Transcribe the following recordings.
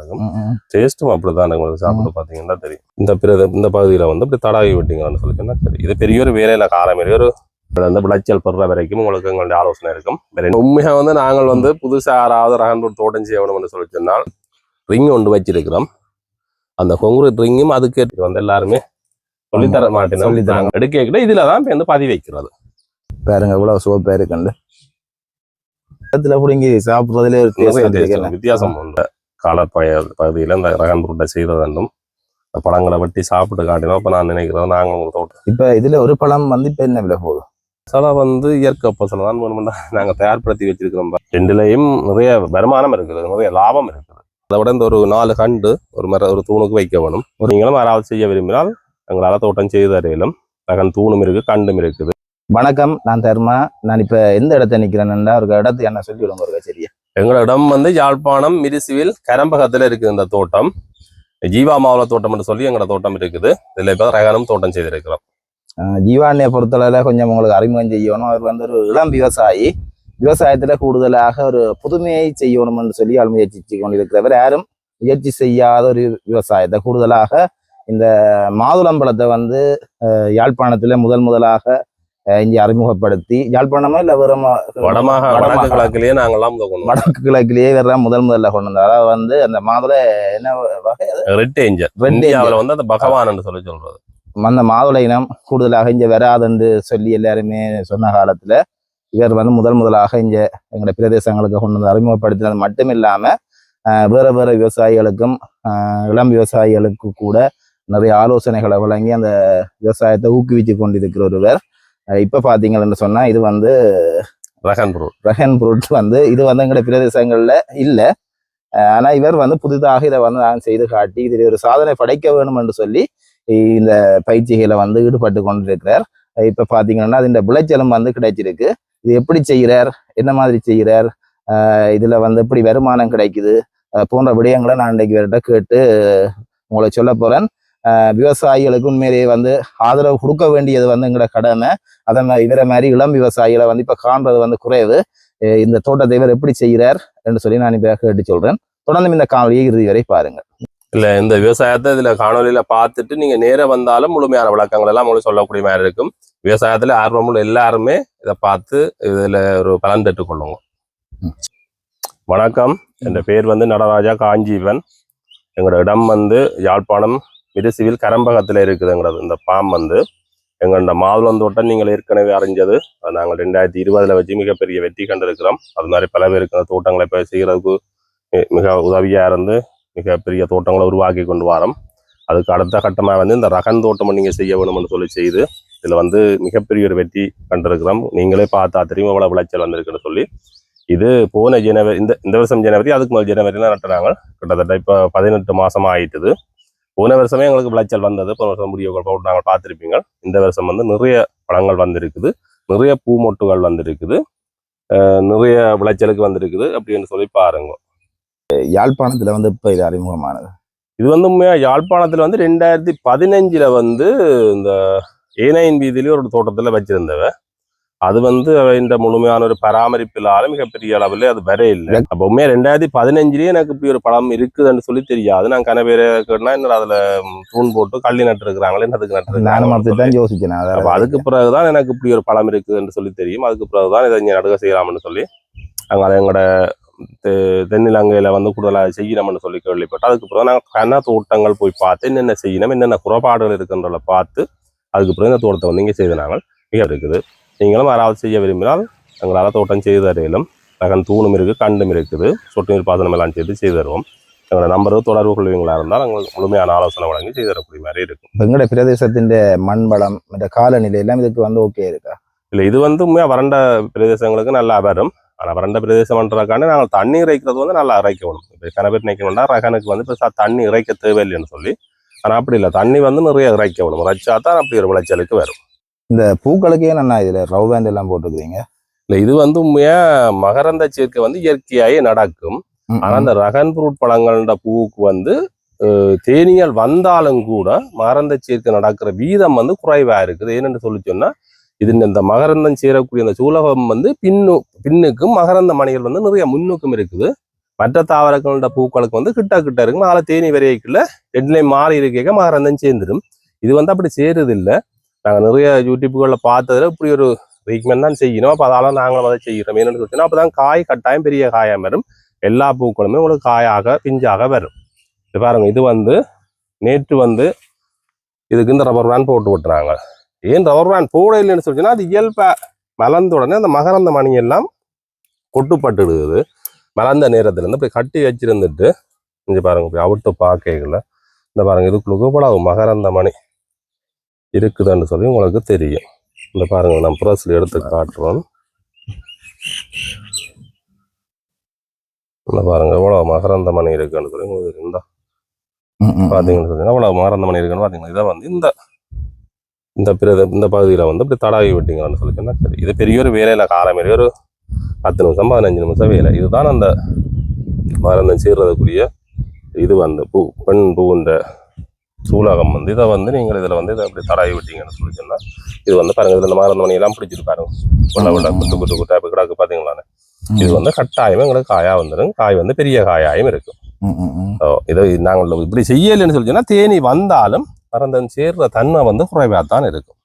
இருக்கும். டேஸ்ட்டும் அப்படிதான் உங்களுக்கு சாப்பிட்டு பார்த்தீங்கன்னா தெரியும். இந்த பகுதியில் வந்து இப்படி தடாவி விட்டீங்கன்னு சொல்லிங்கன்னா சரி. இது பெரிய ஒரு வேலையில காலம் ஒரு வந்து விளைச்சல் பெற வரைக்கும் உங்களுக்கு எங்களுடைய ஆலோசனை இருக்கும். உண்மையாக வந்து நாங்கள் வந்து புதுசாக யாராவது ரகன் தோட்டம் செய்யணும்னு சொல்லி சொன்னால் ரிங் ஒன்று வச்சிருக்கிறோம். அந்த கொங்குரேட் ரிங்கும் அதுக்கு வந்து எல்லாருமே சொல்லித்தர மாட்டேன் சொல்லித்தராங்க. எடுக்க இதுல தான் வந்து பதிவு வைக்கிறது. பாருங்க இவ்வளவு சோப்பா இருக்குண்டு இடத்துல பிடிங்கி சாப்பிட்றதுல வித்தியாசம் உண்டு. காலர் பகுதியில் இந்த ரகன் புருட்டை செய்வதும் பழங்களை வெட்டி சாப்பிட்டு காட்டினோம். அப்போ நான் நினைக்கிறேன் நாங்கள் தோட்டம் இப்போ இதுல ஒரு பழம் வந்து இப்போ என்ன விலை போகுது? சில வந்து இயற்கை பசலை தான் வேணும்னா நாங்கள் தயார்படுத்தி வச்சிருக்கிறோம். ரெண்டுலேயும் நிறைய வருமானம் இருக்குது, நிறைய லாபம் இருக்குது. அதை விட இந்த ஒரு 4 கண்டு ஒரு தூணுக்கு வைக்க வேணும். நீங்களும் யாராவது செய்ய விரும்பினால் எங்களால் தோட்டம் செய்து தரையிலும் ரகன் தூணும் இருக்குது, கண்டும் இருக்குது. வணக்கம், நான் தர்மா. நான் இப்ப எந்த இடத்த நிக்கிறேன்னா ஒரு இடத்து என்ன சொல்லி விடுங்க ஒரு சரியா. எங்களோட இடம் வந்து யாழ்ப்பாணம் மிரிசுவில் கரம்பகத்துல இருக்குது. இந்த தோட்டம் ஜீவா மாவுள தோட்டம் என்று சொல்லி எங்களோட தோட்டம் இருக்குது. இதுல இப்ப ரகனும் தோட்டம் செய்திருக்கிறோம். ஜீவாண்ணியை பொறுத்தளவுல கொஞ்சம் உங்களுக்கு அறிமுகம் செய்யணும். அவர் வந்து ஒரு இளம் விவசாயி. விவசாயத்துல கூடுதலாக ஒரு புதுமையை செய்யணும்னு சொல்லி முயற்சி கொண்டிருக்கிறவர். யாரும் முயற்சி செய்யாத ஒரு விவசாயத்தை கூடுதலாக இந்த மாதுளம்பழத்தை வந்து யாழ்ப்பாணத்துல முதலாக இங்கே அறிமுகப்படுத்தி யாழ்ப்பாணமா இல்ல வெறும் வடக்கு கிழக்கிலேயே நாங்கெல்லாம் வடக்கு கிழக்கிலேயே வேற முதல்ல கொண்டு வந்தோம். அதாவது வந்து அந்த மாதுளை என்ன வகை? Red angel. இந்தியாவில் வந்து அந்த பகவான் என்று சொல்லி சொல்றது. அந்த மாதுளை இனம் கூடுதலாக இங்க வராதுன்னு சொல்லி எல்லாருமே சொன்ன காலத்துல இவர் வந்து முதலாக இங்க எங்களுடைய பிரதேசங்களுக்கு கொண்டு வந்து அறிமுகப்படுத்தினது மட்டும் இல்லாம வேற விவசாயிகளுக்கும் இளம் விவசாயிகளுக்கு கூட நிறைய ஆலோசனைகளை வழங்கி அந்த விவசாயத்தை ஊக்குவிச்சு கொண்டிருக்கிற ஒருவர். இப்ப பாத்தீங்கன்னு சொன்னா இது வந்து ரகன் புரூட் வந்து இது வந்து எங்களுடைய பிரதேசங்கள்ல இல்ல. ஆனா இவர் வந்து புதிதாக இதை வந்து நான் செய்து காட்டி இதில் ஒரு சாதனை படைக்க வேணும் என்று சொல்லி இந்த பயிற்சிகளை வந்து ஈடுபட்டு கொண்டிருக்கிறார். இப்ப பாத்தீங்கன்னா இந்த விளைச்சலும் வந்து கிடைச்சிருக்கு. இது எப்படி செய்கிறார், என்ன மாதிரி செய்கிறார், இதுல வந்து எப்படி வருமானம் கிடைக்குது போன்ற விடயங்களை நான் இன்றைக்கு இவர்கிட்ட கேட்டு உங்களை சொல்ல போறேன். விவசாயிகளுக்கு உண்மையிலேயே வந்து ஆதரவு கொடுக்க வேண்டியது வந்து எங்களோட கடமை. அதன் இவரை மாதிரி இளம் விவசாயிகளை வந்து இப்ப காண்றது வந்து குறைவு. இந்த தோட்டத்தை இவர் எப்படி செய்கிறார் என்று சொல்லி நான் இப்ப கேட்டு சொல்றேன். தொடர்ந்து இந்த காணொலியை இறுதி வரை பாருங்க. இல்ல இந்த விவசாயத்தை இதுல காணொலியில பார்த்துட்டு நீங்க நேர வந்தாலும் முழுமையான விளக்கங்கள் எல்லாம் உங்களுக்கு சொல்லக்கூடிய மாதிரி இருக்கும். விவசாயத்துல ஆர்வமுள்ள எல்லாருமே இதை பார்த்து இதுல ஒரு பலன் பெற்றுக்கொள்ளுங்க. வணக்கம், என் பேர் வந்து நடராஜா காஞ்சீவன். எங்களோட இடம் வந்து யாழ்ப்பாணம் மிரிசுவில் கரம்பகத்துல இருக்குது. எங்களது இந்த பாம் வந்து எங்களோட மாதுளந்தோட்டம் நீங்கள் ஏற்கனவே அறிஞ்சது. நாங்கள் 2020 வச்சு மிகப்பெரிய வெற்றி கண்டிருக்கிறோம். அது மாதிரி பல பேருக்கு தோட்டங்களை இப்போ செய்கிறதுக்கு மிக உதவியா இருந்து மிகப்பெரிய தோட்டங்களை உருவாக்கி கொண்டு வரோம். அதுக்கு அடுத்த கட்டமாக வந்து இந்த ரகன் தோட்டம் நீங்கள் செய்ய வேணும்னு சொல்லி செய்து இதில் வந்து மிகப்பெரிய ஒரு வெற்றி கண்டிருக்கிறோம். நீங்களே பார்த்தா தெரியும் எவ்வளோ விளைச்சல் வந்திருக்குன்னு சொல்லி. இது போன ஜனவரி இந்த வருஷம் ஜனவரி, அதுக்கு முதல் ஜனவரிலாம் நட்டுறாங்க. கிட்டத்தட்ட இப்போ 18 மாசம் ஆயிட்டுது. போன வருஷமே எங்களுக்கு விளைச்சல் வந்தது. போன வருஷம் முடிய போட்டு நாங்கள் பார்த்துருப்பீங்க. இந்த வருஷம் வந்து நிறைய பழங்கள் வந்திருக்குது, நிறைய பூ மொட்டுகள் வந்திருக்குது, நிறைய விளைச்சலுக்கு வந்திருக்குது அப்படின்னு சொல்லி பாருங்க. யாழ்ப்பாணத்துல வந்து இப்ப இது அறிமுகமானது. இது வந்து உண்மையா யாழ்ப்பாணத்துல வந்து 2015 வந்து இந்த ஏனையின் வீதியிலேயே ஒரு தோட்டத்துல வச்சிருந்தவ. அது வந்து இந்த முழுமையான ஒரு பராமரிப்பிலால மிகப்பெரிய அளவில் அது வர இல்லை. அப்போ உண்மையா 2015 எனக்கு இப்படி ஒரு பழம் இருக்குதுன்னு சொல்லி தெரியாது. நான் கனவேற கேட்டா என்ன அதுல தூண் போட்டு கள்ளி நட்டு இருக்கிறாங்களே, அதுக்கு நட்டு. அப்ப அதுக்கு பிறகுதான் எனக்கு இப்படி ஒரு பழம் இருக்குதுன்னு சொல்லி தெரியும். அதுக்கு பிறகுதான் இதை இங்க நடுக செய்யலாம்னு சொல்லி அங்கே எங்களோட தென்னிலங்கையில வந்து கூடுதலாக செய்யணும்னு சொல்லி கேள்விப்பட்டு அதுக்கு பிறகு நாங்கள் கன தோட்டங்கள் போய் பார்த்து என்னென்ன செய்யணும், என்னென்ன குறைபாடுகள் இருக்குன்றத பார்த்து அதுக்கு பிறகு இந்த தோட்டத்தை வந்து இங்கே செய்தாங்க. மிக இருக்குது. நீங்களும் யாராவது செய்ய விரும்பினால் எங்களால் தோட்டம் செய்து தரையிலும் ரகன் தூணும் இருக்குது, கண்டும் இருக்குது, சொட்டு நீர் பாசனம் எல்லாம் செய்து தருவோம். எங்களோட நம்பருக்கு தொடர்பு கொள்வீங்களா இருந்தால் எங்களுக்கு முழுமையான ஆலோசனை வழங்கி செய்து தரக்கூடிய மாதிரி இருக்கும். எங்களோட பிரதேசத்தின் மண் வளம் இந்த காலநிலை எல்லாம் இதுக்கு வந்து ஓகே இருக்கா? இல்லை, இது வந்து உண்மையாக வறண்ட பிரதேசங்களுக்கு நல்லா வரும். ஆனால் வறண்ட பிரதேசம்ன்றதுக்காண்டி நாங்கள் தண்ணி இறைக்கிறது வந்து நல்லா இறைக்கணும். இப்போ கன பேர் நினைக்கணும்னா ரகனுக்கு வந்து இப்போ தண்ணி இறைக்க தேவையில்லைன்னு சொல்லி. ஆனால் அப்படி இல்லை, தண்ணி வந்து நிறைய இறைக்கணும். இறைச்சா தான் அப்படி ஒரு விளைச்சலுக்கு வரும். இந்த பூக்களுக்கே நல்லா இதுல ரவ் பேண்ட் எல்லாம் போட்டுக்கிறீங்க. இல்லை, இது வந்து உண்மையா மகரந்த சேர்க்கை வந்து இயற்கையாகவே நடக்கும். ஆனா அந்த ரகன் ஃப்ரூட் பழங்கள்ன்ற பூவுக்கு வந்து தேனியல் வந்தாலும் கூட மகரந்த சேர்க்கை நடக்கிற வீதம் வந்து குறைவா இருக்குது. ஏன்னு சொல்லி சொன்னா இது இந்த மகரந்தம் சேரக்கூடிய அந்த சூலகம் வந்து பின்னுக்கும் மகரந்த மணிகள் வந்து நிறைய முன்னுக்கும் இருக்குது. மற்ற தாவரங்களோட பூக்களுக்கு வந்து கிட்ட கிட்ட இருக்கும். அதில் தேனி வரைக்குள்ள ரெண்டுலேயும் மாறி இருக்க மகரந்தம் சேர்ந்துடும். இது வந்து அப்படி சேருது இல்லை. நாங்கள் நிறைய யூடியூப்புகளில் பார்த்ததுல இப்படி ஒரு ட்ரீட்மெண்ட் தான் செய்யணும். அப்போ அதால நாங்களும் அதை செய்கிறோம். என்னென்னு சொல்லிச்சுன்னா அப்போ தான் காய் கட்டாயம் பெரிய காயாக வரும். எல்லா பூக்களுமே உங்களுக்கு காயாக பிஞ்சாக வரும். இது பாருங்க, இது வந்து நேற்று வந்து இதுக்கு இந்த ரப்பர் பேண்ட் போட்டு விட்டுறாங்க. ஏன் ரப்பர் பேண்ட் போட இல்லைன்னு சொல்லிச்சுன்னா அது இயல்பாக மலர்ந்த உடனே அந்த மகரந்த மணி எல்லாம் கொட்டுப்பட்டுடுது. மலர்ந்த நேரத்துல இருந்து இப்படி கட்டி வச்சிருந்துட்டு இங்கே பாருங்க, இப்படி அவிட்டு பார்க்கல இந்த பாருங்க, இதுக்குள்ள இவ்வளவு மகரந்த மணி இருக்குதுன்னு சொல்லி உங்களுக்கு தெரியும். இந்த பாருங்க, நான் ப்ரஸ்ல எடுத்து காட்டுறோம். இந்த பாருங்க எவ்வளவு மகரந்த மணி இருக்குன்னு சொல்லி உங்களுக்கு இந்த பாத்தீங்கன்னு சொல்லி எவ்வளவு மகரந்த மணி இருக்குன்னு பாத்தீங்கன்னா இதை வந்து இந்த பகுதியில வந்து இப்படி தடாவி விட்டீங்கன்னு சொல்லிச்சுன்னா சரி. இது பெரிய ஒரு வேலையில காலமே ஒரு 10 நிமிஷம் 15 நிமிஷம் வேலை. இதுதான் அந்த மகரந்தம் சேர்றதுக்குரிய இது வந்து பெண் பூன்ற சூலகம் வந்து இதை வந்து நீங்கள் இதில் வந்து இதை அப்படி தடாவி விட்டீங்கன்னு சொல்லிச்சுன்னா இது வந்து பாருங்க, இதுல இந்த மகரந்த மணி எல்லாம் பிடிச்சிட்டு பாருங்க, குட்டு குட்டா இப்ப கிடாக்கு பாத்தீங்களான்னு. இது வந்து கட்டாயமே எங்களுக்கு காயா வந்துடும். காய் வந்து பெரிய காயாயும் இருக்கும். இதை நாங்கள் இப்படி செய்யலைன்னு சொல்லிச்சுன்னா தேனி வந்தாலும் மகரந்தம் சேர்ற தன்மை வந்து குறைவாக தான் இருக்கும்.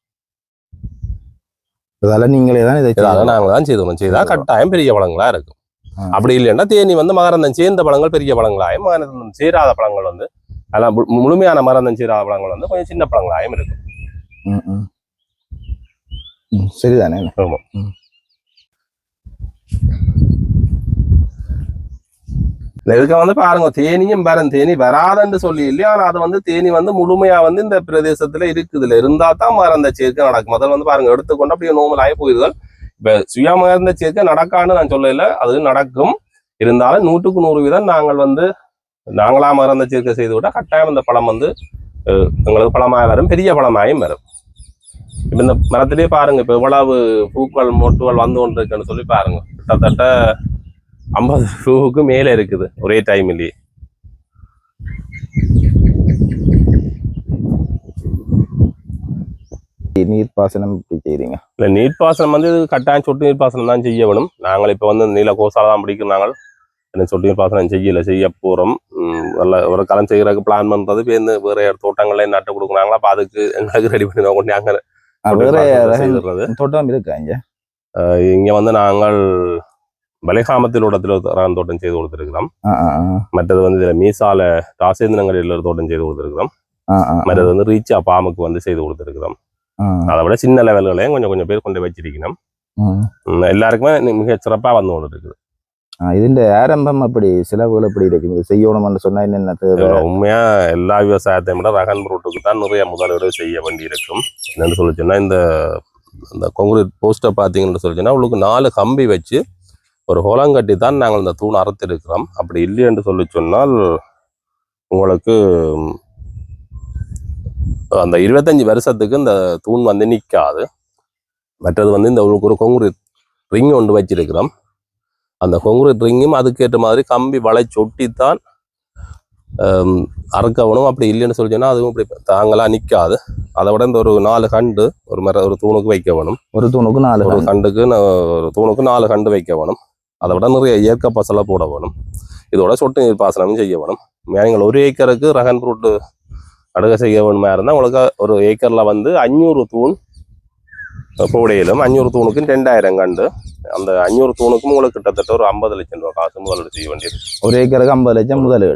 அதனால நீங்களே தான் இதை நாங்கள் தான் செய்தா கட்டாயம் பெரிய பழங்களா இருக்கும். அப்படி இல்லைன்னா தேனி வந்து மகரந்தம் சேர்ந்த பழங்கள் பெரிய பழங்களாயும், மகரந்தம் சேராத பழங்கள் வந்து அதெல்லாம் முழுமையான மகரந்தம் சேராத பழங்கள் வந்து கொஞ்சம் சின்ன பழங்களாயும் இருக்கும். சரிதானே? ஆமா. இதுக்கு வந்து பாருங்க, தேனியும் வரும். தேனி வராதுன்னு சொல்லி இல்லையா, ஆனா அது வந்து தேனி வந்து முழுமையா வந்து இந்த பிரதேசத்துல இருக்குதுல இருந்தா தான் மகரந்த சேர்க்கை நடக்கும். முதல்ல வந்து பாருங்க, எடுத்துக்கொண்டு அப்படியே நோமல் ஆகி போயிருந்தால் இப்ப சுய மகரந்த சேர்க்கை நடக்கான்னு நான் சொல்லல, அது நடக்கும். இருந்தாலும் 100க்கு 100% நாங்கள் வந்து நாங்களா மகரந்த சேர்க்கை செய்து விட்டா கட்டாயம் இந்த பழம் வந்து எங்களுக்கு பழமாக வரும், பெரிய பழமாயும் வரும். இப்ப இந்த மரத்திலேயே பாருங்க, இப்ப எவ்வளவு பூக்கள் மொட்டுகள் வந்து கொண்டு இருக்குன்னு சொல்லி பாருங்க. கிட்டத்தட்ட 50 பூவுக்கு மேல இருக்குது ஒரே டைம்லயே. நீர்ப்பாசனம் இப்படி செய்றீங்க? இல்ல, நீர்ப்பாசனம் வந்து கட்டாயம் சொட்டு நீர்ப்பாசனம் தான் செய்ய வேணும். நாங்கள் இப்ப வந்து நீல கோசால தான் பிடிக்கும். நாங்கள் என்ன சொட்டு நீர்ப்பாசனம் செய்ய போறோம். நல்ல ஒரு களம் செய்யறதுக்கு பிளான் பண்றது வேற தோட்டங்களே நட்டு கொடுக்குறாங்களா, அப்ப அதுக்கு எங்களுக்கு ரெடி பண்ணி கொண்டு தோட்டம் இருக்கா இங்க வந்து நாங்கள் வலைகாமத்தில் ரகன் தோட்டம் செய்து கொடுத்திருக்கிறோம். மற்றது வந்து இதுல மீசால ராசேந்திரங்களில் ஒரு தோட்டம் செய்து கொடுத்திருக்கிறோம். மற்றது வந்து ரீச்சா பாமுக்கு வந்து செய்து கொடுத்திருக்கிறோம். அதை விட சின்ன லெவல்களையும் கொஞ்சம் கொஞ்சம் பேர் கொண்டு வச்சிருக்கணும். எல்லாருக்குமே மிக சிறப்பா வந்து கொண்டு இருக்குது. இதுல ஆரம்பம் அப்படி செலவுகள் எப்படி இருக்கு செய்யணும்னு சொன்னா என்னென்ன தேவை? உண்மையா எல்லா விவசாயத்தையும் விட ரகன் பொருட்டுக்கு தான் நிறைய முதலீடு செய்ய வேண்டி இருக்கும். என்னன்னு சொல்லிச்சுன்னா இந்த கான்கிரீட் போஸ்டர் பார்த்தீங்கன்னு சொல்லிச்சுன்னா உங்களுக்கு 4 கம்பி வச்சு ஒரு ஹோலங்கட்டி தான் நாங்கள் இந்த தூண் அறுத்திருக்கிறோம். அப்படி இல்லை என்று சொல்லி சொன்னால் உங்களுக்கு அந்த 25 வருஷத்துக்கு இந்த தூண் வந்து நிற்காது. மற்றது வந்து இந்த ஒரு கான்கிரீட் ரிங் ஒன்று வச்சிருக்கிறோம். அந்த கான்கிரீட் ரிங்கும் அதுக்கேற்ற மாதிரி கம்பி வளைச்சு ஒட்டித்தான் அறுக்கணும். அப்படி இல்லைன்னு சொல்லி சொன்னால் அதுவும் இப்படி தாங்கலாம் நிற்காது. அதை விட இந்த ஒரு 4 கண்டு ஒரு தூணுக்கு வைக்க வேணும். ஒரு தூணுக்கு 4 ஒரு தூணுக்கு 4 கண்டு வைக்க வேணும். அதை விட நிறைய இயற்கை பசலை போட வேணும். இதோட சொட்டு நீர் பாசனமும் செய்ய வேணும். நீங்கள் 1 ஏக்கருக்கு ரகன் ஃப்ரூட் அடுகை செய்ய வேணுமா இருந்தால் உங்களுக்கு ஒரு ஏக்கர்ல வந்து 500 தூண் போடையிலும் 500 தூணுக்கு 2000 கண்டு. அந்த 500 தூணுக்கும் உங்களுக்கு கிட்டத்தட்ட ஒரு 50 லட்சம் ரூபாய் காசு முதலீடு செய்ய வேண்டியது. 1 ஏக்கருக்கு 50 லட்சம் முதலீடு.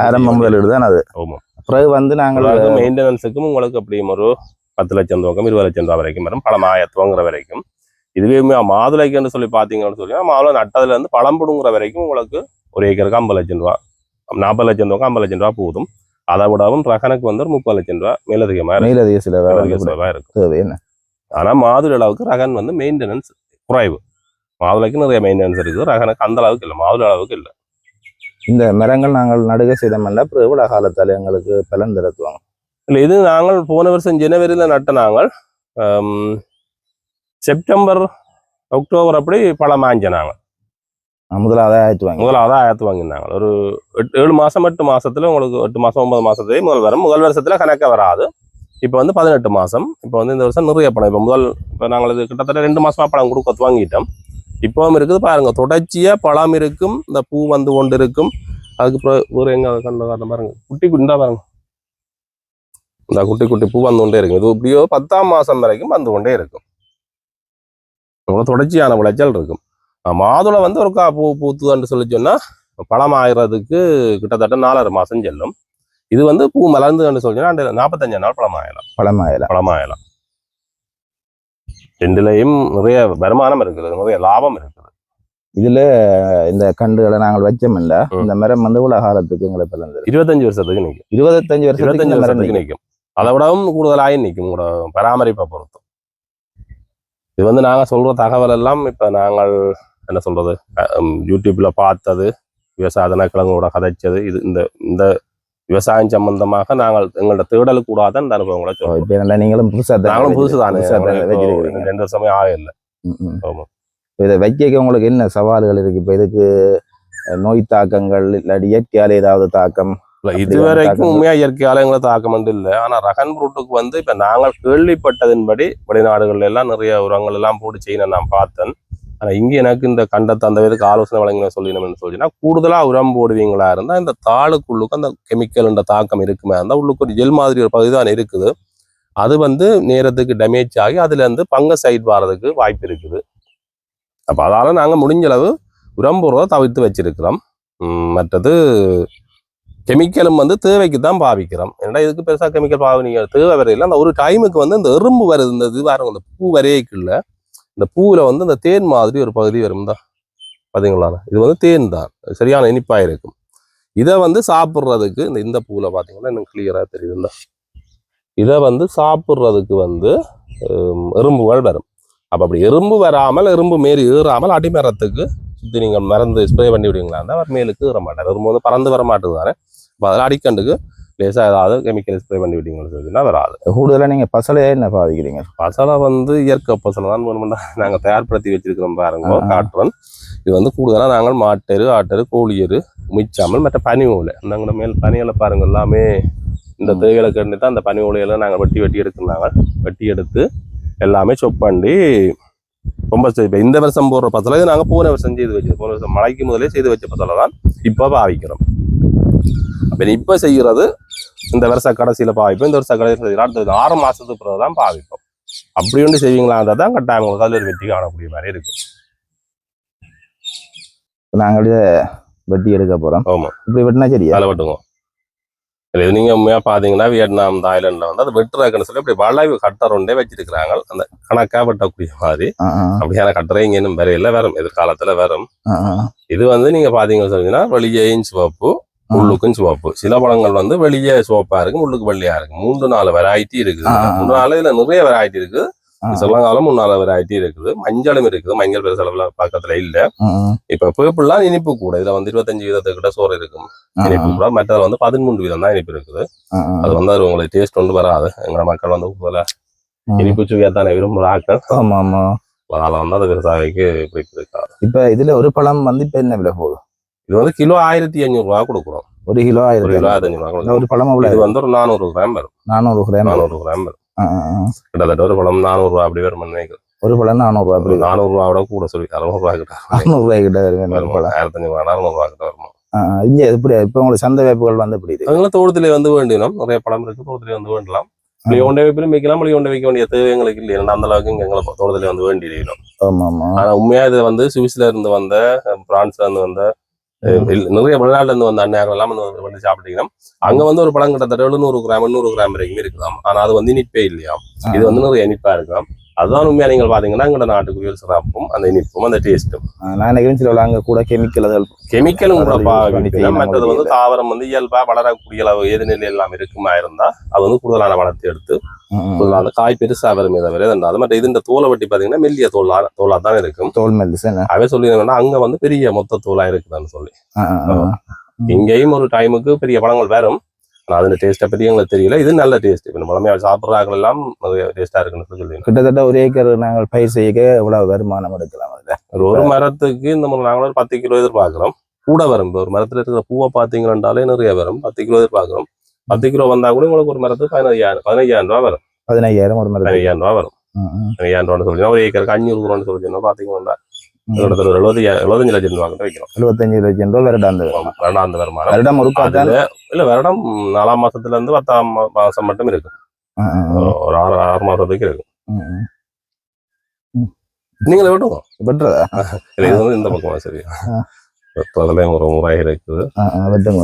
ஆரம்ப முதலீடு தான் அது. ஆமா. பிறகு வந்து நாங்கள் மெயின்டெனன்ஸுக்கும் உங்களுக்கு அப்படியும் ஒரு 10 லட்சம் ரூபாய்க்கும் 20 லட்சம் ரூபாய் வரைக்கும் வரும், பழம் துவங்குற வரைக்கும். இதுவே மாதுளைக்குன்னு சொல்லி பார்த்தீங்கன்னு சொல்லி மாதுளை நட்டதுல இருந்து பழம் பிடுங்குற வரைக்கும் உங்களுக்கு 1 ஏக்கருக்கு 50 லட்சம் ரூபா, 40 லட்சம் ரூபாய்க்கு 50 லட்சம் ரூபா போதும். அதை விடவும் ரகனுக்கு வந்து ஒரு 30 லட்சம் ரூபா மேலதிக செலவாக இருக்கும். ஆனா மாதுளை அளவுக்கு ரகன் வந்து மெயின்டெனன்ஸ் குறைவு. மாதுளைக்கு நிறைய மெயின்டெனன்ஸ் இருக்குது, ரகனுக்கு அந்த அளவுக்கு இல்லை, மாதுளை அளவுக்கு இல்லை. இந்த மரங்கள் நாங்கள் நடுகை செய்தோம்ல, அப்புறம் எவ்வளவு காலத்தால் எங்களுக்கு பலன் தருவாங்க? இல்லை, இது நாங்கள் போன வருஷம் ஜனவரியில் நட்ட நாங்கள் செப்டம்பர் அக்டோபர் அப்படி பழம் வாங்கிச்ச நாங்கள் முதலாவது ஆயத்து வாங்கினாங்க. ஒரு 7 மாசம் 8 மாசத்துல உங்களுக்கு 8 மாசம் 9 மாசத்துலேயே முதல் வருஷத்துல கணக்க வராது. இப்போ வந்து 18 மாசம். இப்போ வந்து இந்த வருஷம் நிறைய பழம். இப்போ நாங்கள் இது கிட்டத்தட்ட 2 மாசமா பழம் கொடுக்க வாங்கிட்டோம். இப்பவும் இருக்குது பாருங்க, தொடர்ச்சியா பழம் இருக்கும், இந்த பூ வந்து கொண்டு இருக்கும். அதுக்கு ஒரு எங்க கண்ட காரணம் பாருங்க, குட்டி குண்டா பாருங்க, இந்த குட்டி குட்டி பூ வந்து கொண்டே இருக்கும். இது இப்படியோ 10ஆம் மாசம் வரைக்கும் வந்து கொண்டே இருக்கும். தொடர்ச்சியான விளைச்சல் இருக்கும். மாதுளை வந்து ஒரு பூ பூத்துதான்னு சொல்லி சொன்னா பழம் ஆகிறதுக்கு கிட்டத்தட்ட 4.5 மாசம் செல்லும். இது வந்து பூ மலர்ந்துன்னு சொல்லினா 45 நாள் பழமாயலாம். ரெண்டுலையும் நிறைய வருமானம் இருக்குது, நிறைய லாபம் இருக்குது. இதுல இந்த கண்டுகளை நாங்கள் வச்சோம்ல, இந்த மரம் வந்து உலக காலத்துக்கு எங்களை பிறந்தது 25 வருஷத்துக்கு நிற்கும். 25 வருஷத்துக்கு நிற்கும். அதை விடவும் கூடுதலாக நிற்கும் உங்களோட பராமரிப்பை பொறுத்து. இது வந்து நாங்க சொல்ற தகவல் எல்லாம் இப்ப நாங்கள் என்ன சொல்றது, யூடியூப்ல பார்த்தது, விவசாய தினக்கிழங்கோட கதைச்சது, இது இந்த விவசாயம் சம்பந்தமாக நாங்கள் எங்களோட தேடல் கூடாத இந்த அனுபவங்களை சொல்றோம். நீங்களும் நாங்களும் புதுசு தானே, 2 வருஷமே ஆகல. இதை வைக்க உங்களுக்கு என்ன சவால்கள் இருக்கு? இப்ப இதுக்கு நோய் தாக்கங்கள் இல்லாட்டி இயற்கையால ஏதாவது தாக்கம்? இதுவரைக்கும் உண்மையா இயற்கையால எங்களை தாக்கம் இல்லை. ஆனா ரகன் ஃப்ரூட்டுக்கு வந்து இப்ப நாங்கள் கேள்விப்பட்டதின்படி வெளிநாடுகள்ல எல்லாம் நிறைய உரங்கள் எல்லாம் போட்டு செய்யணும் நான் பார்த்தேன். ஆனா இங்க எனக்கு இந்த கண்டத்தை அந்த விதத்துக்கு ஆலோசனை வழங்கின சொல்லணும்னு சொல்லினா, கூடுதலா உரம் போடுவீங்களா இருந்தா இந்த தாளுக்குள்ளுக்கு அந்த கெமிக்கல் தாக்கம் இருக்குமே இருந்தா உள்ளுக்கு ஒரு ஜெல் மாதிரி ஒரு பகுதி தான் இருக்குது. அது வந்து நேரத்துக்கு டேமேஜ் ஆகி அதுல இருந்து பங்கசைட் வர்றதுக்கு வாய்ப்பு இருக்குது. அப்ப அதால நாங்க முடிஞ்ச அளவு உரம் போடுறத தவிர்த்து வச்சிருக்கிறோம். மற்றது கெமிக்கலும் வந்து தேவைக்கு தான் பாவிக்கிறோம். ஏன்னா இதுக்கு பெருசா கெமிக்கல் பாவினீங்க தேவை வரையில அந்த ஒரு டைமுக்கு வந்து இந்த எறும்பு வருது, இந்த இது வேற இந்த பூ வரையக்குள்ள இந்த பூவில் வந்து இந்த தேன் மாதிரி ஒரு பகுதி வரும் தான் பார்த்தீங்களா. இது வந்து தேன் தான், சரியான இனிப்பாக இருக்கும். இதை வந்து சாப்பிட்றதுக்கு இந்த பூவில் பார்த்தீங்கன்னா எனக்கு கிளியராக தெரியுதுல்ல, இதை வந்து சாப்பிட்றதுக்கு வந்து எறும்புகள் வரும். அப்போ அப்படி எறும்பு வராமல், எறும்பு மாரி ஏறாமல் அடிமரத்துக்கு சுற்றி நீங்கள் மருந்து ஸ்ப்ரே பண்ணி விடுவீங்களா இருந்தால் அவர் மேலுக்கு ஏற மாட்டார். எறும்பு வந்து பறந்து வர மாட்டேது தானே. அப்போ அதில் அடிக்கண்டுக்கு லேசாக ஏதாவது கெமிக்கல் ஸ்ப்ரே பண்ணி விட்டீங்கன்னு சொல்லினா வராது. கூடுதலாக நீங்கள் பசலையே என்ன பாவிக்கிறீங்க? பசலை வந்து இயற்கை பசலை தான் வேணும்னா நாங்கள் தயார்படுத்தி வச்சிருக்கிறோம் பாருங்க, காட்டுறோம். இது வந்து கூடுதலாக நாங்கள் மாட்டெரு, ஆட்டெரு, கோழியரு மிச்சாமல் மற்ற பனி ஓலை நாங்கள் மேல் பனிகளை பாருங்க எல்லாமே இந்த தேவைகளை கண்டு தான் அந்த பனி ஓலையெல்லாம் நாங்கள் வெட்டி எடுக்கிறாங்க. வெட்டி எடுத்து எல்லாமே சொப் பண்ணி ரொம்ப இப்போ இந்த வருஷம் போடுற பசலை இது நாங்கள் போன வருஷம் செய்து வச்சு, போன வருஷம் மழைக்கு முதலே செய்து வச்ச பசலை தான் இப்போ பாவிக்கிறோம். அப்போ இப்போ செய்கிறது இந்த வருஷ கடைசியில் பாவிப்போம். இந்த வருஷ கடைசியில் அடுத்த 6 மாசத்துக்கு பிறகு தான் பாவிப்போம். அப்படி ஒன்று செய்வீங்களா இருந்தால் தான் கட்டாயம் உங்களுக்கு அதில் ஒரு வெற்றி காணக்கூடிய மாதிரி இருக்கும். நாங்களே வெட்டி எடுக்க போகிறோம். ஆமாம், இப்படி வெட்டினா சரி அதில் வெட்டுங்க. இது நீங்கள் உண்மையாக பார்த்தீங்கன்னா வியட்நாம், தாய்லாண்டில் வந்து அது வெட்டுறதுக்குன்னு சொல்லி அப்படி வளைவு கட்டர் ஒன்றே வச்சிருக்கிறாங்க. அந்த கணக்காக வெட்டக்கூடிய மாதிரி அப்படியான கட்டரை இங்கே இன்னும் வரையில வரும், எதிர்காலத்தில் வரும். இது வந்து நீங்கள் பார்த்தீங்கன்னு சொன்னீங்கன்னா வெளியேயும் சிவப்பு, உள்ளுக்கும் சிவப்பு. சில பழங்கள் வந்து வெளியே சிவப்பா இருக்கு, உள்ளுக்கு வெள்ளையா இருக்கு. 3-4 வெரைட்டி இருக்குது. 3-4 இதுல நிறைய வெரைட்டி இருக்குது. சொல்லங்காலம் 3-4 வெரைட்டி இருக்குது. மஞ்சளும் இருக்குது, மஞ்சள் பெருசு அளவுல பக்கத்துல இல்ல. இப்ப பேப்பிள்லாம் இனிப்பு கூட, இதுல வந்து 25% கிட்ட சோறு இருக்கும் இனிப்பு கூட. மற்றதுல வந்து 13% தான் இனிப்பு இருக்குது. அது வந்து அது உங்களுக்கு டேஸ்ட் ஒன்று வராது. எங்களோட மக்கள் வந்து போல இனிப்பு சுவையாத்தானே விரும்புறாக்கள். அதனால வந்து அது விவசாயிக்கு பிடிச்சிருக்காது. இப்ப இதுல ஒரு பழம் வந்து இப்ப என்ன விலை போகுது? இது வந்து கிலோ 1500 ரூபா கொடுக்குறோம். ஒரு கிலோ 1500 ரூபா. ஒரு பழம் இது வந்து ஒரு 400 கிராம் வரும். 400 கிராம் வரும். கிட்டத்தட்ட ஒரு பழம் 400 ரூபா அப்படி வரும் நினைக்கிறேன். ஒரு பழம் 400 ரூபா. அப்படி 400 ரூபாவோட கூட சொல்லி 600 ரூபா கிட்ட 600 ரூபாய் கிட்ட வரும். 1500 ரூபா 400 ரூபா கிட்ட வருமா? இங்க எப்படி இப்ப உங்களுக்கு சந்தை வாய்ப்புகள் வந்து எப்படி இருக்கு? அதனால தோட்டத்திலே வந்து வேண்டினோம், நிறைய பழம் இருக்கு, தோட்டத்திலே வந்து வேண்டலாம். வெளியொண்டை வைப்பிலும் வைக்கலாம், வெளியொண்டை வைக்க வேண்டிய தேவை எங்களுக்கு இல்லை. அந்த அளவுக்கு இங்க எங்களை தோட்டத்திலே வந்து வேண்டியிருக்கோம். ஆனா உண்மையா இது வந்து சுவிஸ்ல இருந்து வந்த, பிரான்ஸ்ல இருந்து வந்த, நிறைய வெளிநாட்டுல இருந்து வந்த அண்ணாக்கள் எல்லாம் வந்து சாப்பிட்டீங்கன்னா அங்க வந்து ஒரு பழம் கிட்டத்தட்ட 700 கிராம் 800 கிராம் வரைக்கும் இருக்கலாம். ஆனா அது வந்து இனிப்பே இல்லையா, இது வந்து நிறைய இனிப்பா இருக்கலாம். அதுதான் உண்மையா நீங்கள் பாத்தீங்கன்னா எங்களோட நாட்டுக்கு சிறப்பும் அந்த இனிப்பும் அந்த டேஸ்ட்டும். நான் நினைக்கிறேன் அங்க கூட கெமிக்கலும் கூட பாவிக்கலாம். மற்றது வந்து தாவரம் வந்து இயல்பா வளரக்கூடிய அளவு எதிர்நிலை எல்லாம் இருக்குமா இருந்தா அது வந்து கூடுதலான வளர்த்து எடுத்து அந்த காய் பெருசா வரும். இதை வரை அது மற்ற இது இந்த தோலை வட்டி பாத்தீங்கன்னா மெல்லிய தோலா தான் இருக்கும். தோல் மெல்லிசு அவே சொல்லிங்கன்னா அங்க வந்து பெரிய மொத்த தோலா இருக்குதான்னு சொல்லி. இங்கேயும் ஒரு டைமுக்கு பெரிய பழங்கள் வரும். அது டேஸ்ட்டை பற்றி எங்களுக்கு தெரியல. இது நல்ல டேஸ்ட். இப்போ பழமையாக சாப்பிட்றாங்க எல்லாம் நிறைய டேஸ்டா இருக்குன்னு சொல்லி. கிட்டத்தட்ட ஒரு ஏக்கர் நாங்கள் பயிர் செய்ய எவ்வளவு வருமானம் எடுக்கலாம்? ஒரு மரத்துக்கு இந்த நாங்கள் ஒரு 10 கிலோ எதிர்பார்க்கிறோம். கூட வரும். ஒரு மரத்துல இருக்கிற பூவை பார்த்தீங்கன்னாலே நிறைய வரும். 10 கிலோ எதிர்பார்க்கிறோம். 10 கிலோ வந்தா கூட உங்களுக்கு ஒரு மரத்துக்கு 15,000 ரூபா வரும். 15,000 ஒரு மரம் 15,000 ரூபா வரும். 15,000 ரூபான்னு சொல்லி ஒரு ஏக்கருக்கு 500 ரூபான்னு சொல்லி பாத்தீங்கன்னா கிட்டத்தட்ட ஒரு 75 லட்சம் ரூபா வைக்கிறோம். 75 லட்சம் ரூபாய் வருடாந்து வருடாந்த வருமானம். வருடம் ஒரு காத்தால் இல்ல வருடம் 4ஆம் மாசத்துல இருந்து 10ஆம் மாசம் மட்டும் இருக்கு. ஒரு 6 மாசத்துக்கு இருக்கு. நீங்களே விட்டுங்க பெற்றதா இது வந்து இந்த பக்கமா சரி வெட்டுறதுல ஒரு முறை இருக்குது. வெட்டுங்க.